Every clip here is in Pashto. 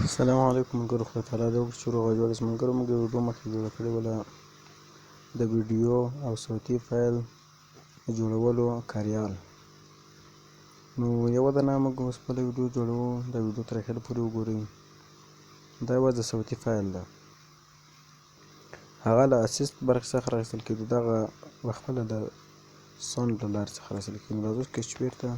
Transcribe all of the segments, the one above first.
السلام علیکم ملګرو، خدای تعالی دې وکړي چې روغ او جوړ اوسئ. ملګرو، موږ یو ویډیو مخکې جوړه کړې وه د ویډیو او صوتي فایل د جوړولو کاریال. نو یوه دانه موږ اوس بله ویډیو جوړوو. دا ویډیو تر اخره پورې وګورئ. دا یوازې د صوتي فایل ده. هغه له اسیست برخې څخه راخیستل کېدو. دغه پخپله د ساوند له لارې څخه راخیستل کېږي. راځو سکیچ ته.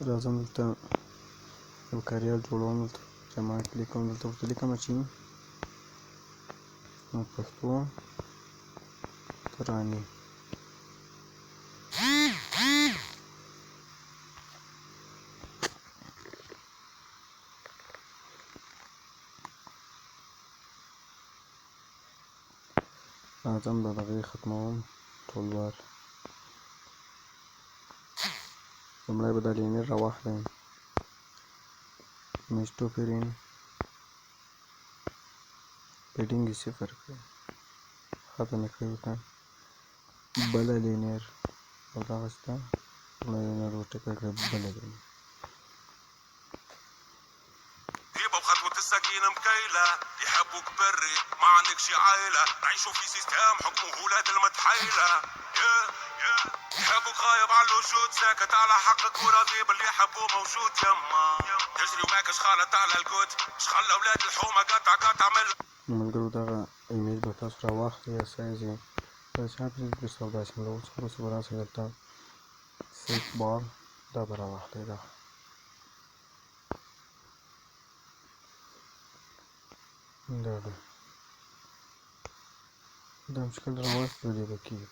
راځم دلته یو کاریال جوړوم. دلته جمع کلیک کوم. دلته ورته لیکمه چې پښتو ترانې. راځم د دغې ختموم ټولوار. لومړی به دا لینیر راواخلئ. ایمیج ټو پیرین پیډینګ یې 0 کړئ. ښکته مې کړئ ورته. بله لینیر او دغسې ده. لومړی لینیر ورټیکه کړئ. بله لینیر السكينة مكيلة يحبوك بري ما عندك شي عايلة نعيشوا في سيستم حكمه ولاد المتحيلة يحبوك غايب على الوجود ساكت على حقك وراضي باللي يحبوه موجود يما تجري وماكش خالط على الكوت مش خلى اولاد الحومة قطع عمل. ملګرو، دغه ایمیج به تاسو راواخلئ یا سایز یې داسې چاپېږي درسته او داسې له اوس وروسته به راسئ دلته سیف بار دا به راواخلئ. دا چې کله راواخلئ دې به کېږي.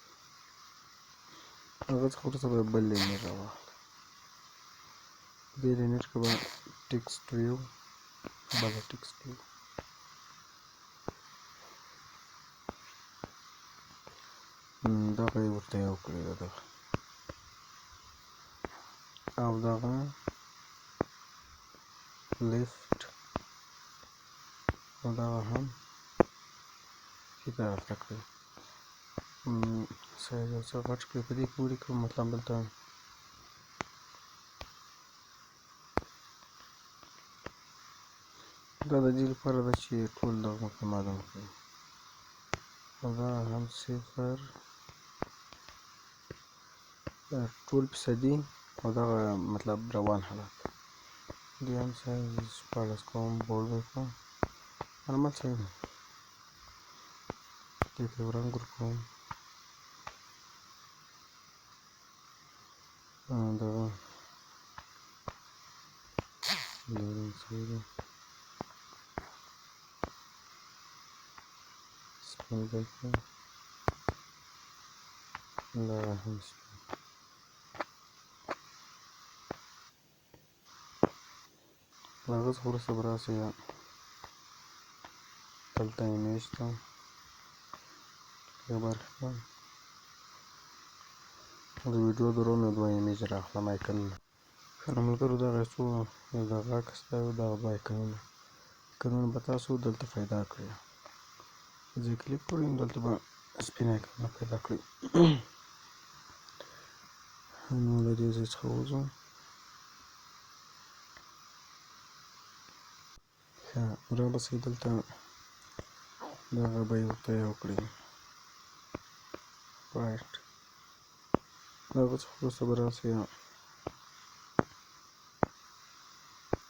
هغه څخه وروسته به بل لینیر راواخلئ. دې لینیر کې به ټکسټ ویو بله ټکسټ ویو دغه یې ورته یو کړی ده دغه او دغه لیفټ او دغه هم ښي طرف ته کړئ. سایز یو څه غټ کړئ. په دې کې ولیکم مطلب دلته دا د دې لپاره ده چې ټول دغه ورته معلوم کړئ. او دا هم 0 ټول فیصدي او دغه مطلب روان حالت. دې هم سایز 14 کوم. بولډ به کړم. نارمل صحیح ده. دې ته یو رنګ ورکوم. دغه رنګ صحیح ده. سپین به کړم. دغه هم سپین. له هغه څخه وروسته به راسئ دلته ایمیج ته دې برخې ته. د ویډیو د روم یو دوه ایمیج رااخلم آیکنونه. ښه نو ملګرو، دغه څو یو دغه عکس ده او دغه دوه آیکنونه به تاسو دلته پیدا کړئ. زه کلیک کړئ نو دلته به سپین آیکنونه پیدا کړئ. نو له دې ځای څخه وځو. ښه راباسئ دلته دغه به یې ورته یو کړئ رایټ. له هغه څخه وروسته به راسئ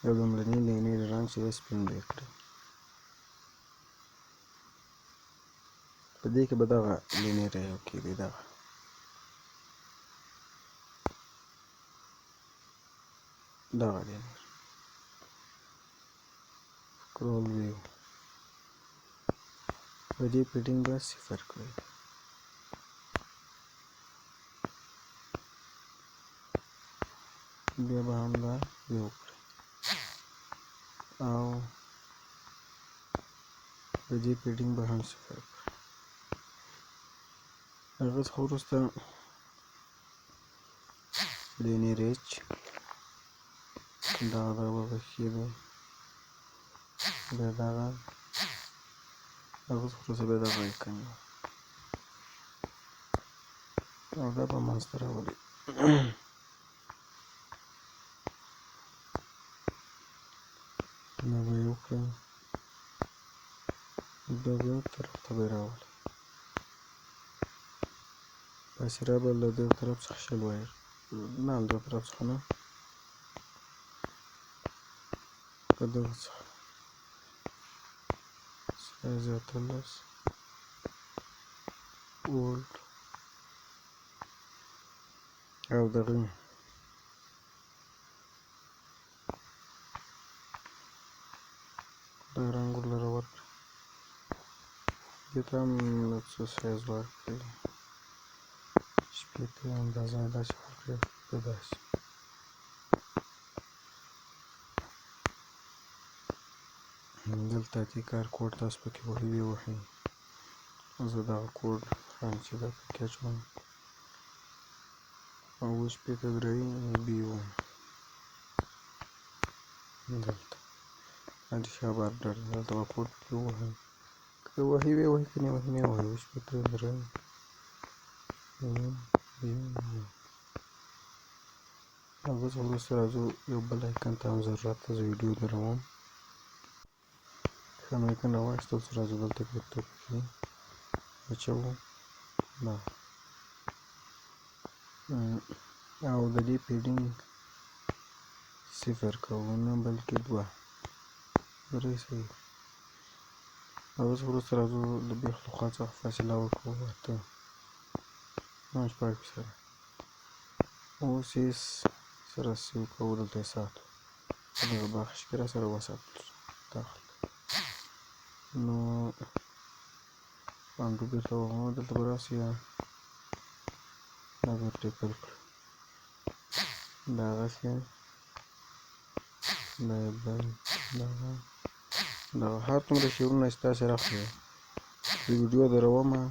یو لومړني لینیر رنګ چې دی سپین به یې کړئ. په دې کې به دغه لینیر یو کېږي. دغه لینیر سکرول ویو په دې پیډینګ به 0 کړئ. بیا به هم دا یو کړئ او د دې پیډینګ به هم 0 کړئ. هغه څخه وروسته لینیر ایچ دغه به ښي دی. بیا دغه هغه څخه وروسته بیا دغه آیکن او دا به منځته راولي. دا به یې وکړئ، دا به یو طرف ته به یې راولي، فاصله به له دغه طرف څخه 20 وایر، نه له دغه طرف څخه نه، که دغه څخه سایز 18 ولټ او دغه دا رنګ ورلره ورکړئ، دې ته هم یو څه سایز ورکړئ، 80 اندازه یې داسې ورکړئ، داسې دلته اتې کار کوډ تاسو پکې وهي ووهئ. زه دغه کوډ چې دا پکې اچوم 80 BO دلته د شا بارډر دلته به کوډ پکې ووهئ، که وهي ویې وهئ، که نه وهي نه وهئ. 80 او بس وروسته راځو یو بل ایکن ته هم ضرورت ته زه ویډیو دروم، ښه نو ایکن راواخیستل سو، راځو دلته پکې اچوو دا او د دې پیډینګ 0 کوو، نه بلکې 2 درې صحیح. او اوس وروسته راځو د بیخ له خوا څخه فاصله ورکوو 8 9 شپږ سره. اوس یې سره سیو کوو، دلته یې ساتو، دغه بخش کې را سره وساتل شو داخل. نو انډو بېرته وهو، دلته به راسئ دا به ټیپل کړو، دغسې دا یې بل دغه هر څومره شعرونه چې تاسې راخلئ زه ویډیو درومه.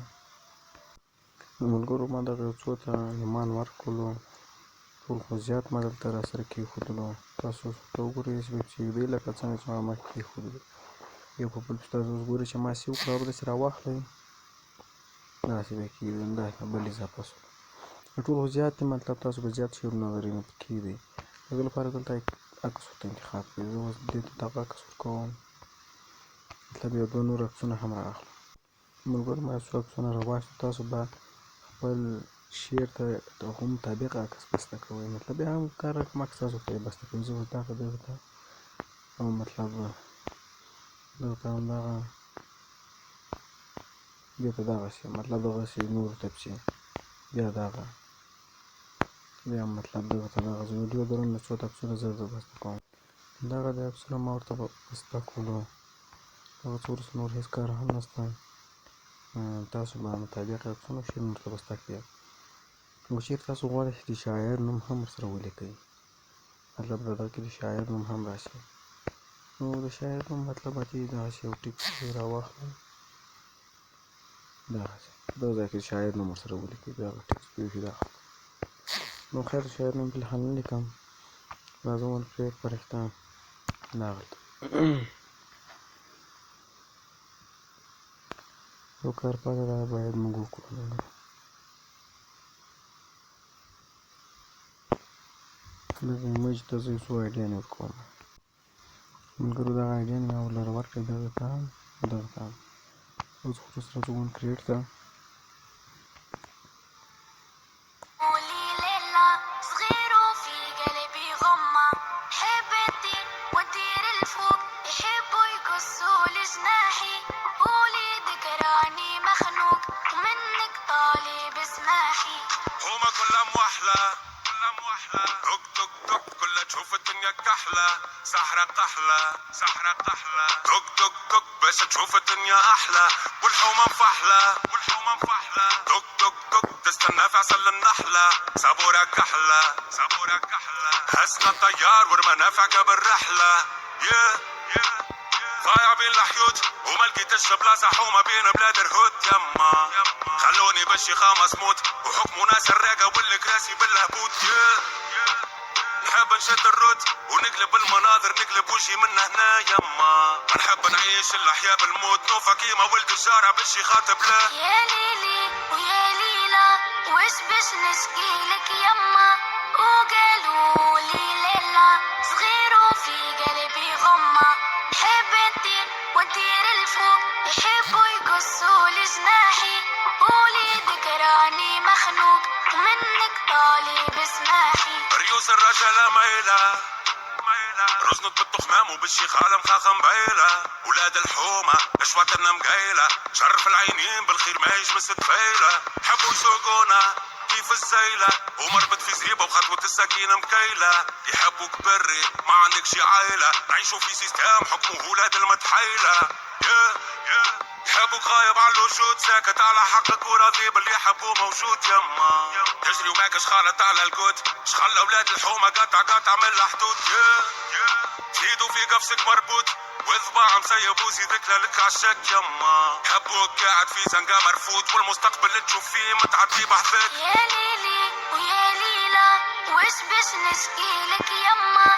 ملګرو ما دغه یو څو ته ایمان ورکړلو، ټول خو زیات ما دلته را سره کېښودلو، تاسو ورته وګورئ چې به کېږدئ لکه څنګه چې ما مخکې کېښودلو. یو په بل پسې تاسو اوس ګورئ چې ما سیو کړه، داسې راواخلئ، داسې به یې کېږدئ، داسې بل اضافه شو. ټول خو زیات دي، مطلب تاسو به زیات شعرونه لرئ نو کېږدئ. د هغې لپاره دلته عکس ورته انتخاب کړئ. زه اوس دې ته دغه عکس ورکوم، مطلب یو 2 نور عکسونه هم رااخلم. ملګرو ما یو څو عکسونه راواخیستل، تاسو به خپل شعر ته د هغو مطابق عکس بسته کوئ، مطلب یا هم هر رقم عکس تاسو ورته بسته کوئ. زه اوس دغه ته او مطلب دغه ته همدغه دې ته دغسې مطلب دغسې نورو ته پسې بیا دغه بیا مطلب دغه ته دغه زه ویډیو دروم، د څو عکسونه زه بسته کوم. دغه د عکسونه ما ورته بسته کړلو، دغه څه وروسته نور هېڅ کار هم نشته. تاسو به مطابق عکسونه شعرونه ورته بسته کړئ. که چېرې تاسو غواړئ چې د شاعر نوم هم ورسره ولیکئ، مطلب د دغه کې د شاعر نوم هم راشي، نو د شاعر نوم مطلب اتې دغسې یو ټیک راواخلئ، دغسې دغه ځای کې د شاعر نوم ورسره ولیکئ، دغه ټیکس پرېښي دغه. نو خیر د شاعر نوم فلحال نه لیکم، راځم الفریډ فرښته دغلته یو کار پاته دی باید موږ وکړو. دغه ایمیج ته زه یو څو آیډیانې ورکوم. ملګرو دغه آیډیانې مې ورلره ورکړې، دغه ته هم دغه ته هم. اوس وروسته راځو ون کریټ ته. تشوف الدنيا كحلة سحرة قحلة سحرة قحلة دق دق دق باش تشوف الدنيا أحلى والحومة مفحلة والحومة مفحلة دق دق دق تستنى في عسل النحلة صبورة كحلة صبورة كحلة هزنا الطيار ورمانا في عقب الرحلة ضايع بين الحيوت وما لقيتش بلاصة حومة بين بلاد الهود يما خلوني بالشيخة مصموت وحكموا ناس الراقة والكراسي بالهبوط نحب نشد الرد ونقلب المناظر نقلب وجهي من هنا يما نحب نعيش الاحياء بالموت نوفا كيما ولد الجارة بالشي خاطب له يا ليلي ويا ليلى وش بش نشكيلك يما وقالوا لي ليلى صغير وفي قلبي غمة حب نطير ونطير الفوق يحبوا يقصوا لجناحي قولي ذكراني مخنوق ومنك طالب اسماحي ريوس الرجالة ميلة رزنت بالتخمام وبالشيخ عالم خاخم بيلة ولاد الحومة اشواتنا مقيلة شرف العينين بالخير ما يجمس تفيلة حبوا يسوقونا كيف الزيلة ومربط في زريبة وخطوة السكينة مكيلة يحبوك بري ما عندك شي عايلة نعيشوا في سيستم حكمه ولاد المتحيلة يحبوك غايب على الوجود ساكت على حقك وراضي باللي يحبوه موجود يما تجري وماك شخالت على القوت شخل اولاد الحومه قطع من الحدود تزيدوا في قفصك مربوط وذباع مسيب وزيدك لك عالشك يما حبوك قاعد في زنقه مرفوض والمستقبل اللي تشوف فيه متعدي بحثك يا ليلي ويا ليلى وش بش نشكيلك يما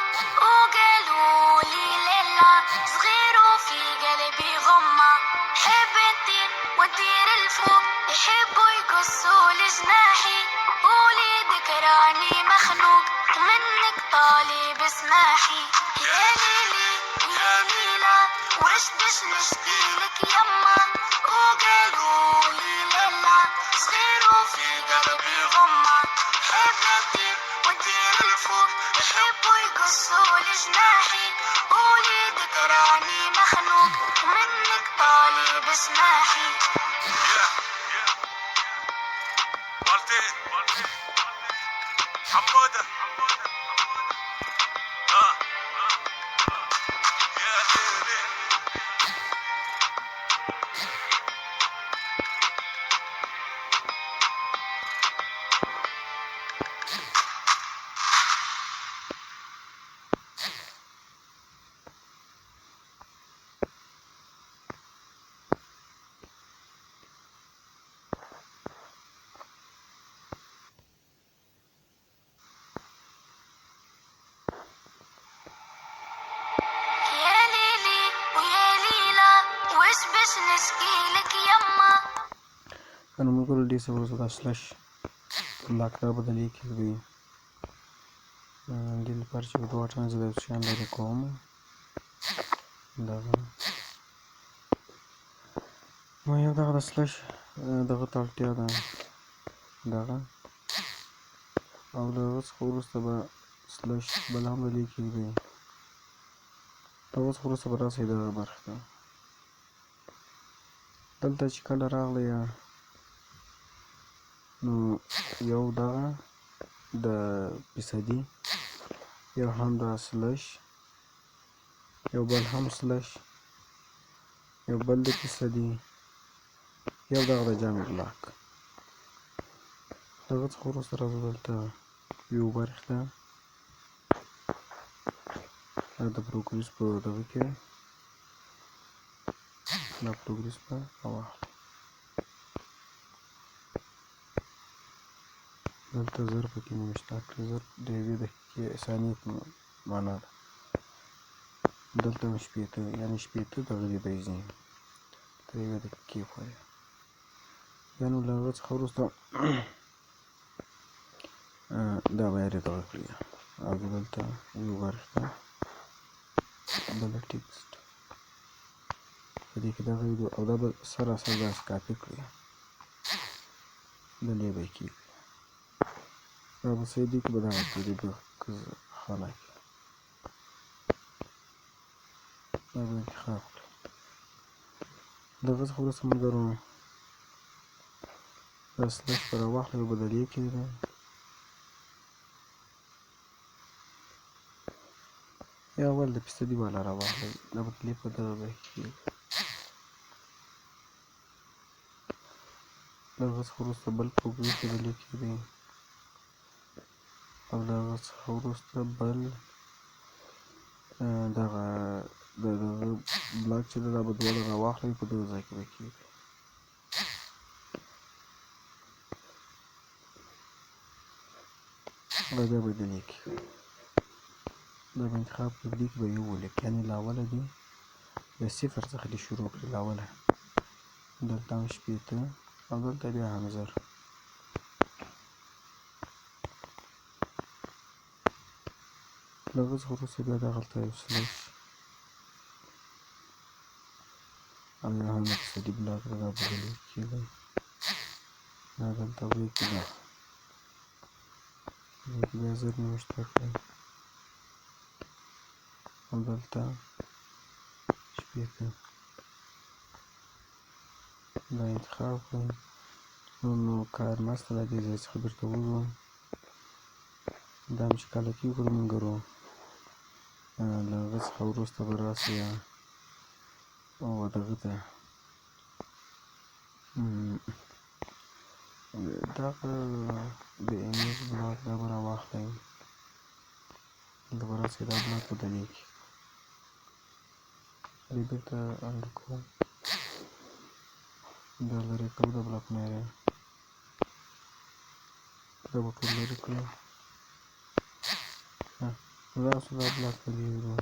وقالوا لي ليلى صغير وفي قلبي غمه حب نطير ونطير الفوق يحبوا يقصوا لجناحي قولي ذكراني مخنوق ومنك طالب اسماحي يا ليلي يا ليلى وش بش نشكيلك يما وقالوا لي ليلى صغير وفي قلبي غمة حب نطير ونطير الفوق يحبوا يقصوا لجناحي قولي ذكراني مخنوق ومنك طالب اسماحي حمودة يا ليلي Ano mungkin di sebelah slash lakar badali kiri di lepas itu dua transaksi yang dari kom dah mau yang dah slash dah talti ada dah awalnya harus coba slash balam badali kiri harus coba rasa dah berarti دلته چې کله راغلی نو یو دغه د فیصدي یو هم د سلش یو بل هم سلش یو بل د فیصدي یو دغه د جامع بلاک دغه څخه وروسته راځو دلته یو برخه د پروګریس په دغه کې دا پروګریس په اواخلو دلته ضرب پکې نشته ضرب د یوې دقیقې ثانیې په معنا ده دلته شپېته یعنې شپېته دغه دې ځي تر یوې دقیقې پورې بیا نو له هغه څخه وروسته دا باید دغه کړي او دلته یو برخه بله ټکسټ په دې کې دغه ویډیو او دا به سراسر داسې کاپي کړي دلې به یې کېږدي دا به صحیح دی که به دغه کېږدي به خانه کې دا به انتخاب کړي دغه څخه وروسته ملګرو دا سلش به راواخلئ او بدل یې کېږدئ یا اول د فیصدي والا راواخلئ دا به کلیپ په دغه ځای کې کېږدي دغه څخه وروسته بل پروګریس بدل یې کېږدئ او دغه څخه وروسته بل دغه د دغه بلاک چې دی دا به دواړه راواخلئ په دغه ځای کې به کېږدئ او بیا بدل یې کېږدئ دا به انتخاب کړئ په دې کې به یو ولیکئ یعنې له اوله دې د صفر څخه دې شروع کړئ له اوله دلته هم شپېته او دلته بیا هم 0 له هغه څخه وروسته بیا دغلته یو سلیکټ او یا هم اقتصادي بلاک ته دا بدل کېږي. دا دلته ولیکي ده، دې کې بیا 0 نوشته کړئ او دلته 80 دا انتخاب کړئ. نو کار نشته، له دې ځای څخه بېرته وځو. دا هم چې کله کېږدو ملګرو، له هغه څخه وروسته به راسئ او دغه ته دغه د ایمیج بلاک دا به راواخلئ. دلته به راسئ، دا بلاک بدلېږي. دې بېرته انډو کوو، دا لرې کوو، دا بلاکونه یې دا به ټول لرې کړو. دغسې دا بلاک بدلېږي.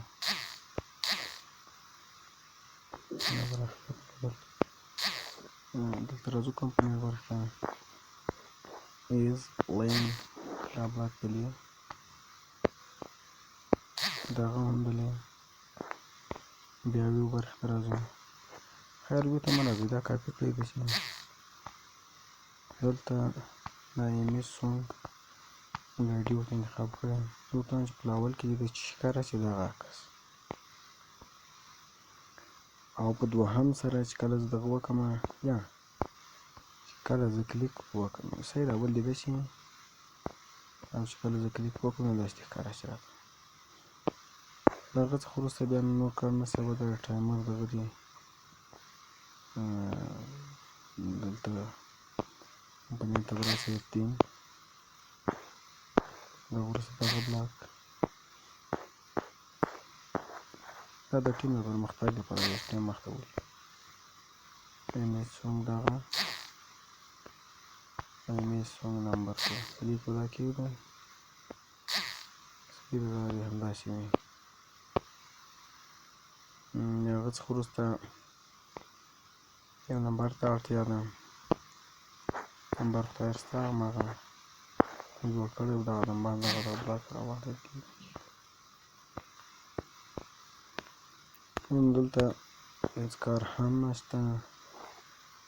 دلته راځو کمپنۍ برخه ایز لین دا بلاک بلې دغه هم بلې بیا ویو برخې ته راځو. خیر ویو ته مه راځئ، دا کاپي کړئ داسې دلته دا ایمیج سونګ ګاډي ورته انتخاب کړئ. زه ورته وایم چې په اول کې د چې ښکاره شي دغه عکس، او په دوهم سره چې کله زه دغه وکړم یا چې کله زه کلیک وکړم صحیح راول لیده شي، او چې کله زه کلیک وکړم نو داسې ښکاره شي راته. له هغه څخه وروسته بیا نور کار نشته، به د ټایمر دغه دی دلته کمپنۍ ته به راسئ 15 دغه وروسته دغه بلاک دا د ټیم د پرمختګ لپاره یو ټیم مخته ولي ایمیج سونګ دغه ایمیج سونګ نمبر 2 دې په دا کېږدو. سپیډ دا دې همداسې وي. د هغه څخه وروسته یو نمبر ته اړتیا ده، نمبر خدای شته هماغه جوړ کړی و، دغه نمبر دغه بلاک راواخلئ. دلته هېڅ کار هم نشته.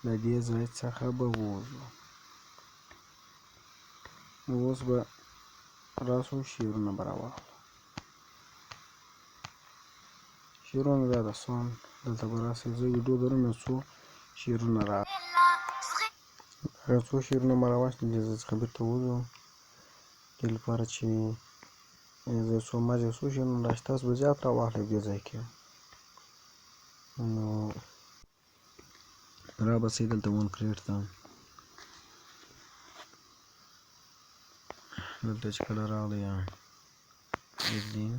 له دې ځای څخه به ووځو. اوس به راسو شعرونه به راواخلو. شعرونه دا د سونګ دلته به راسئ. زه ویډیو لرم یو څو شعرونه هغه څو شعرونه به راواخلي، دې ځای څخه بېرته ووځو. دې لپاره چې زه څو ماځ یو څو شعرونه راشي، تاسو به زیات راواخلئ دې ځای کې. نو رابسئ دلته ون کریټ ته. دلته چې کله راغلی ایفدین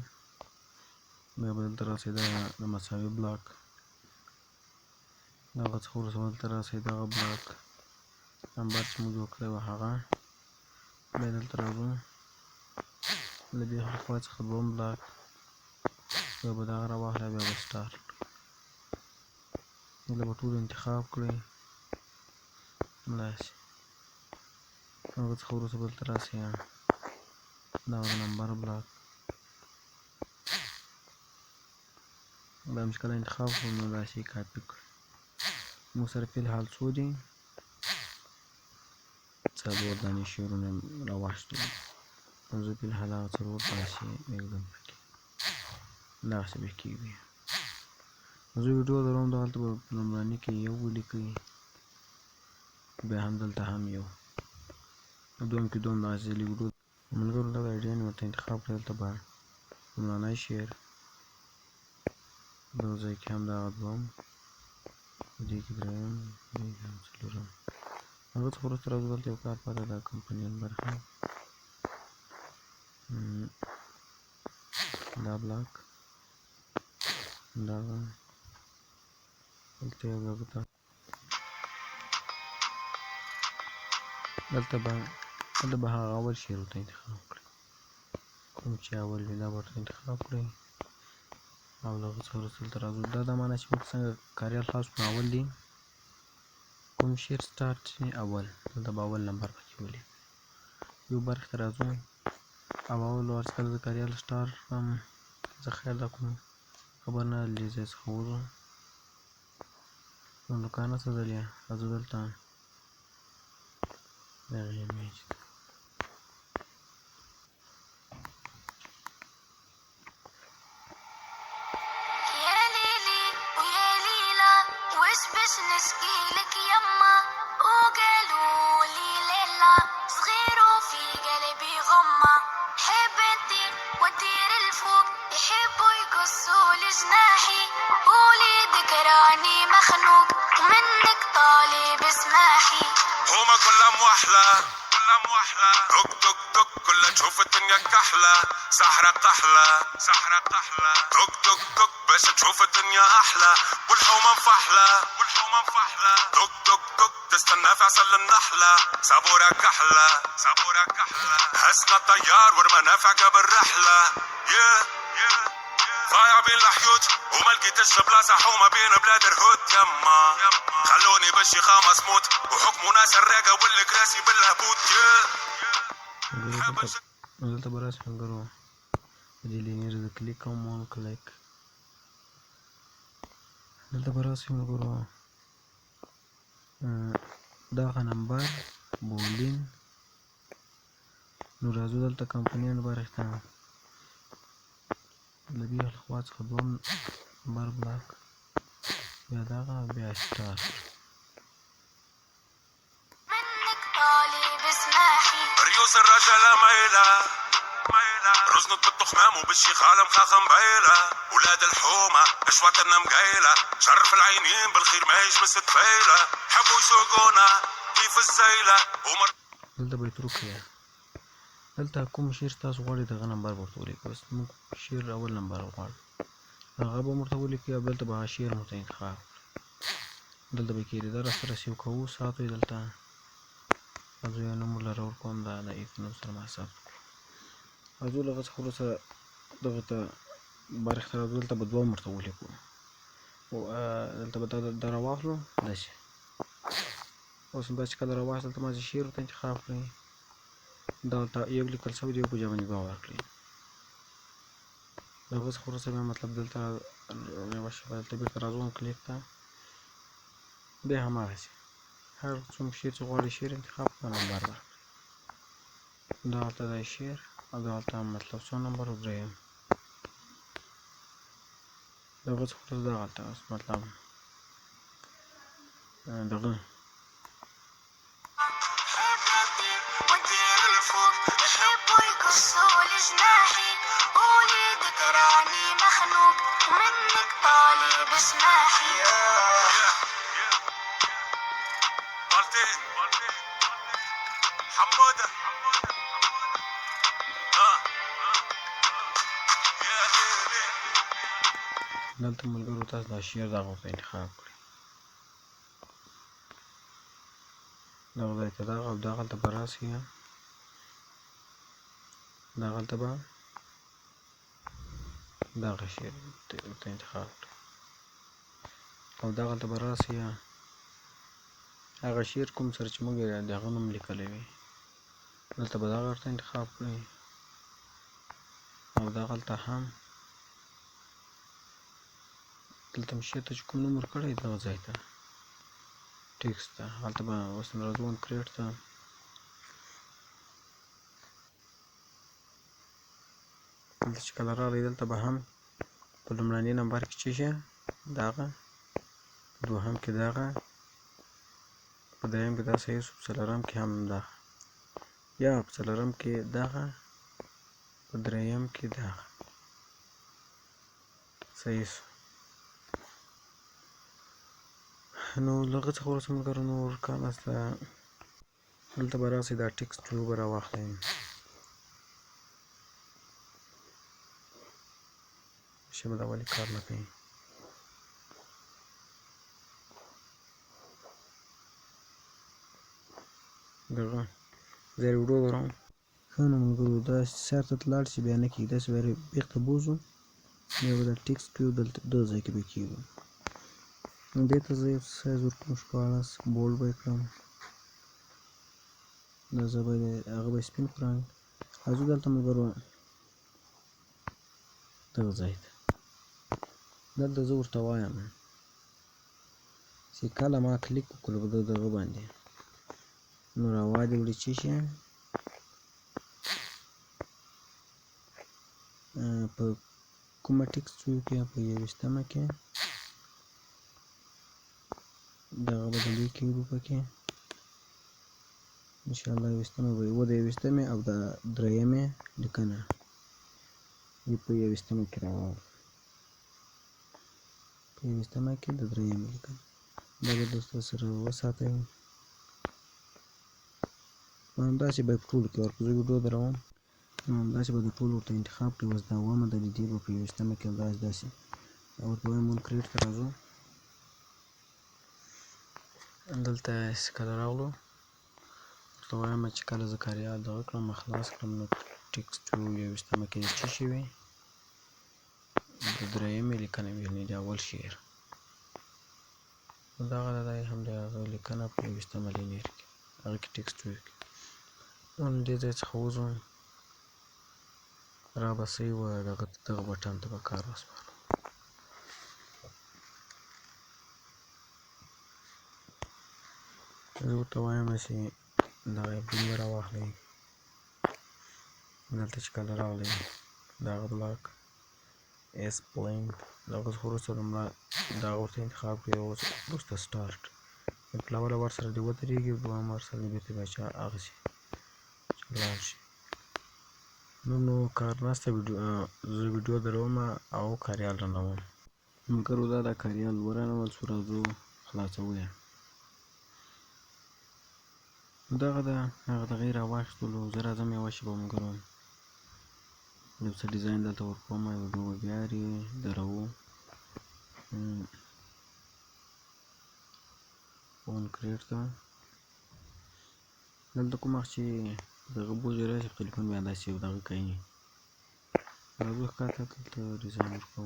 بیا به دلته راسئ د مساوي بلاک دغه څخه وروسته دلته راسئ دغه بلاک نمبر چې مو جوړ کړی و هغه بیا دلته راځو. له دې خوا څخه دویم بلاک بیا به دغه راواخلئ، بیا به سټارټ دلته به ټول انتخاب کړئ همداسې. هغه څخه وروسته به دلته راسئ دغه د نمبر بلاک دا هم چې کله انتخاب کړو نو داسې یې کاپي کړئ. موږ سره فی الحال څو دي؟ 4 دانې شعرونه راواخیستلي. نو زه فی الحال هغه 4 داسې پرېږدم پکې، دغسې به کېږي. زه ویډیو لرم دغلته به په لومړني کې یو ولیکئ، بیا هم دلته هم یو، دویم کې دوم دغسې ځلې ویډیو ملګرو دغه ایډیا مې ورته انتخاب کړه. دلته به لومړنی شعر دغه ځای کې هم دغه دوم، دې کې درېیم، دې کې هم څلورم. هغه څخه وروسته راځو دلته یو کار پاته ده کمپنیون برخه دا بلاک دغه دلته یو دغه ته دلته به هغه اول شعر ورته انتخاب کړئ، کوم چې اول وي دا به ورته انتخاب کړئ. او له هغه څخه وروسته دلته راځو. دا د معنی چې موږ څنګه کاریال خلاص کړو اول دی کوم شعر سټارټ شي اول، دلته به اول نمبر پکې ولیکئ. یو برخې ته راځو. اول ورڅخه د کریال سټار زه خیال دا کوم خبر نه لیزه څخه وځو نو نوکانه څه دلیا ازو دلته دغه ایمیج نسقيلك يما وقالوا لي ليلى صغير وفي قلبي غمة حب انتي وتطير الفوق يحبوا يقصوا لجناحي قولي ذكراني مخنوق ومنك طالب اسماحي هما كلها موحلة كلها موحلة دق دق دق كلها تشوف الدنيا كحلة سحرة قحلة سحرة قحلة دق دق دق باش تشوف الدنيا أحلى والحومة مفحلة والحومة مفحلة دق دق دق تستنى في عسل النحلة صبورة كحلة صبورة كحلة هسنا الطيار والمنافع قبل رحلة ضايع بين الحيوت وما لقيتش بلاصة حومة بين بلاد الهود يما خلوني بشي خامس موت وحكموا ناس الراقة والكراسي بالهبوط دلته به راسي ملګرو په دې لینیر زه کلیک کوم ون کلیک دلته به راسي ملګرو دغه نمبر بولین نو راځو دلته کمپنیانو برخته له دې خوا څخه دوم نمبر بلاک بیا دغه بیا سټار ريوس الرجالة مايلة رزنت بالتخمام وبالشيخ عالم خاخم بايلة ولاد الحومة اشواتنا مقايلة شرف العينين بالخير ما يجمس تفايلة حبوا يسوقونا كيف الزايلة دلته به ترو کړئ دلته کوم شعر تاسو غواړئ دغه نمبر ورته ولیکئ بس موږ شعر اول نمبر غواړو هغه به ورته ولیکئ او دلته به شعر ورته انتخاب دلته به کېږي دا راسره سیو کوو ساتئ دلته ازو یو نوم لره ورکوم دا د ایف نوم سره ما ثبت کړو ازو له هغه څخه وروسته دغه ته برخې راځو دلته به دوه ورته ولیکو دلته به دا راواخلو داسې اوس دا چې کله راواخلو دلته مازې شعر ورته انتخاب کړئ دلته یو لیکل شوی دی یو په جمع دوه ورکړئ د هغه څخه وروسته بیا مطلب دلته یوه شېبه دلته بېرته راځو کلیک ته بیا هماغسې هر څوم شعر چې غواړئ شعر انتخاب کړه نمبر ورکړئ دغلته دی شعر او دغلته مطلب څو نمبر و درېیم د هغه څخه وروسته دغلته اوس مطلب دغه جناحي قولي ذكراني مخنوق ومنك طالب اسماحي بلطين حمودة دلته ملګرو تاسو دا شعر دغه ورته انتخاب کړئ دغه ځای ته دغه او دغلته به راسئ دغلته به دغه شعر ورته انتخاب کړئ او دغلته به راسئ هغه شعر کوم سره چې موږ د هغه نوم لیکلی وي دلته به دغه ورته انتخاب کړئ او دغلته هم دلته مې شعر ته چې کوم نوم ورکړی دغه ځای ته ټیکسټ ته هلته به اوس راځو کریټ ته دلته چې کله راغلی دلته به هم په لومړني نمبر کې څه شي دغه په دوهم کې دغه په درېیم کې دا صحیح شو په څلورم کې هم دغه یا په څلورم کې دغه په درېیم کې دغه صحیح شو نو له هغه څخه وروسته ملګرو نور کار نشته دلته به راسئ دا ټیکسټ به راواخلئ شبه دا ولې کار نه کوي دغه زه یې ویډیو ګورم ښه نو ملګرو دا سر ته لاړ شي بیا نه کېږي داسې به بېرته بوځو بیا به دا ټیکسټ وي دلته دغه ځای کې به کېږو نو دې ته زه یو سایز ورکوم 14 بولډ به یې کړم دا زه به هغه به سپین کړم راځو دلته ملګرو دغه ځای ته. دلته زه ورته وایم چې کله ما کلیک وکړو په دغه باندې نو روا دې وړي څه شي په کومه ټکسټ ویو کې په 21مه کې دغه به د لیک ویو پکې انشاءالله 21مه به و د 21مې او د 3مې لیکنه یې په 21مه کې راوړو په 21مه کې د 3مې لیکنه دا به دوستو سره وساتئ همداسې به په ټولو کې ورکړو زه ویډیو دروم همداسې به د ټولو ورته انتخاب کړي اوس دا اوومه ده د دې به په 21مه کې داسې ورته وایم مون کریټ ته راځو دلته کله راغلو ورته وایم چې کله زه کاریال دغه کړم خلاص کړم نو ټکسټ 21مه کې څه شي وي د 3مې لیکنه وي یعنې د اول شعر دغه د هم د هغه لیکنه په 21مه لینیر کې هغه کې ټکسټ ویو کې نو دې ځای څخه وځو رابسئ و دغه بټن ته به کار وسپارو زه ورته وایم چې دغه بلین به راواخلئ دلته چې کله راغلئ دغه بلاک اس بلین دغه څخه وروسته دغه ورته انتخاب کړئ وروسته سټارټ پلاوله ورسره دې ودرېږي دوهم ورسره دې بېرته بیا هغسې لاړ شي نو کار نسته زه ویډیو درومه او کاریال رانوم ملګرو دا د کاریال ورانول شو راځو خلاصوو یې دغه ده هغه دغه یې راواخیستلو زه راځم یوه شېبه ملګرو یو څه ډیزاین دلته ورکوم ویډیو به بیا دروو اون کریټ ته دلته کوم وخت چې دغه بوجې راشي تلیفون بیا داسې یو دغه کوي راځو ښکته دلته ډیزاین ورکوو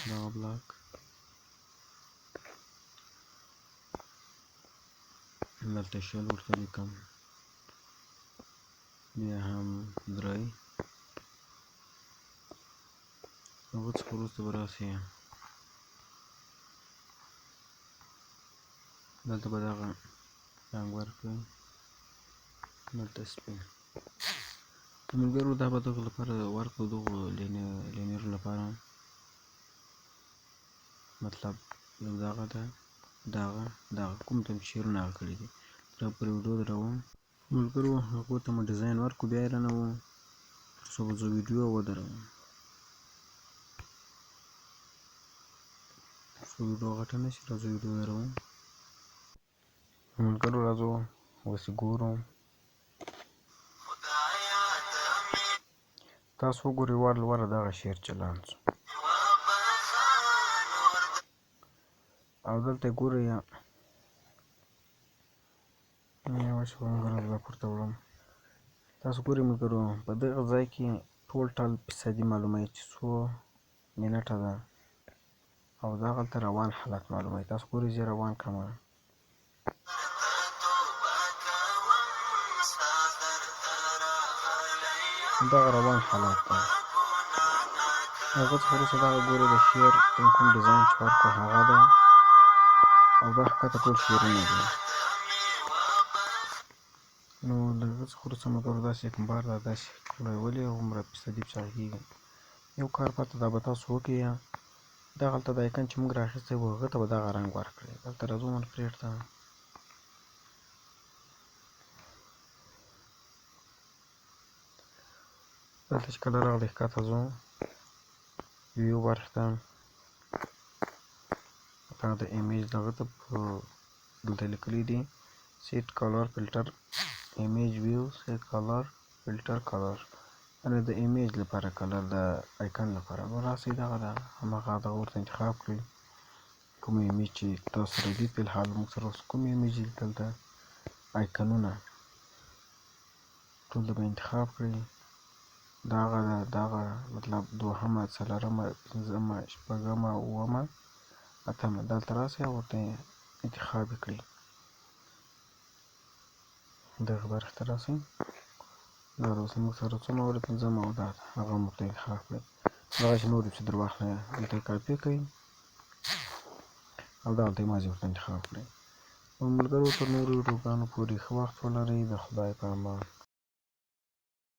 دغه بلاک دلته شل ورته لیکم بیا هم 3 هغه څخه وروسته به راسي دلته به دغه رنګ ورکړئ دلته سپین ملګرو دا به دغه لپاره ورکړو دغو لینیرو لپاره مطلب یو دغه ده دغه کوم ته مې شعرونه هغه کړي دي دا پر ویډیو دروم ملګرو هغو ته مو ډیزاین ورکړو بیا یې رانوو تر څو به زه ویډیو ودروم تر څو ویډیو غټه نه شي راځو ویډیو دروم ملګرو راځو اوس ګورو تاسو وګورئ ور دغه شعر چلان شو او دلته ګورئ یوه شېبه ملګرو زه پورته وړم تاسو ګورئ ملګرو په دغه ځای کې ټول فیصدي معلوموي چې څو منټه ده او دغلته روان حالت معلوموي تاسو ګورئ زه روان کړم دغه روان حالت ده هغه څخه وروسته دغه ګورئ د شعر کوم ډیزاین چې ورکړو هغه ده او دا ښکته ټول شعرونه دي نو له هغه څخه وروسته ملګرو داسې کوم بار ده داسې ښکلی ولې هومره فیصدي پسې کېږي یو کار پته دا به تاسو وکړئ دغلته د ایکن چې موږ رااخیستی و هغه ته به دغه رنګ ورکړئ دلته راځو من کریټ ته دلته چې کله راغلی ښکته ځو ویو برخې ته دا د ایمیج دغه ته دلته لیکلي دي سیټ کلر فلټر ایمیج ویو سیټ کلر فلټر کلر یعنې د ایمیج لپاره کلر د ایکن لپاره نو راسئ دغه ده هماغه دغه ورته انتخاب کړئ کوم ایمیج چې تاسو سره دي فی الحال موږ سره اوس کوم ایمیج دي دلته ایکنونه ټول به انتخاب کړئ دغه مطلب دوهمه څلورمه پنځمه شپږمه اوومه اتمه دلته راسئ او ورته انتخاب یې کړئ دغه برخې ته راسئ دا اوس موږ سره څومره وړي 5 او 10 هغه موږ ته انتخاب کړئ دغه چې نور چې در واخلئ دلته یې کاپي کړئ او دغلته یې ماضي ورته انتخاب کړئ نو ملګرو تر نورو ویډیوګانو پورې ښه وخت ولرئ د خدای په امان